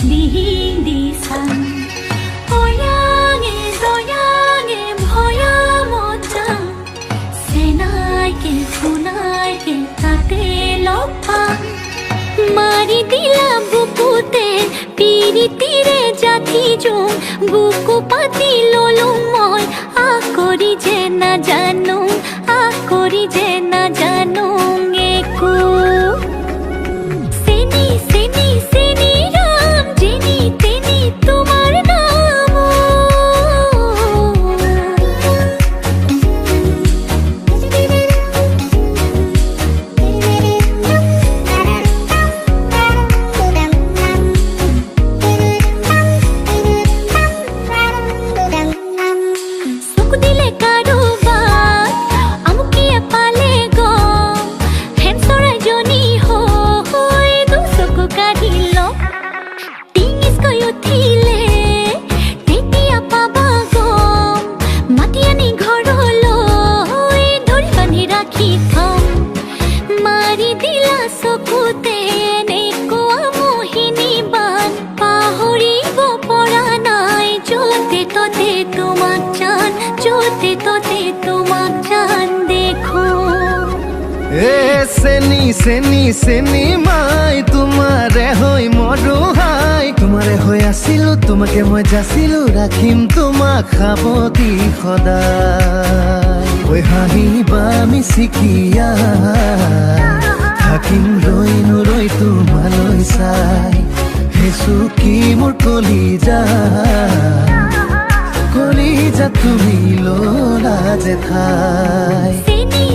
দিহিদিছান অয়াঙে দয়াঙে ভয়ামতা চেনাইকে শুনাইকে তাতে লপা মাৰি দিলা বুকুতে পিৰিতিৰে জাতি জোং বুকু পাতি ললো মই আকৰি যে নাজানো আকৰি যে নাজানো একো চেনি চেনি চেনি ৰাম যেনি তেনি তোমাৰ নাম চকু দিলে কাৰোবাৰ আমুকিয়ে পালে গম হেন চৰাইজনী হৈ দুচকু কাঢ়িল টিঙিচকৈ উঠিলে তেতিয়া পাবা গম মাতি আনি ঘৰলৈ ধৰি বান্ধি ৰাখি থম মাৰি দিলা চকুতে এনেকুৱা মোহিনী বান পাহৰিব পৰা নাই য'তে ত'তে তোমাক জান য'তে ত'তে তোমাক জান দেখো এ চেনি চেনি চেনি মাই তোমাৰে হৈ মৰো হাই তোমাৰে হৈ আছিলো তোমাকে মই যাচিলো ৰাখিম তোমাক সাৱতি সদায় ঐ হাঁহিবা মিচিকিয়া থাকিম ৰৈ নৰৈ তোমালৈ চাই হেচু কি মোৰ কলিজা তুমি ললা যে ঠাই চেনি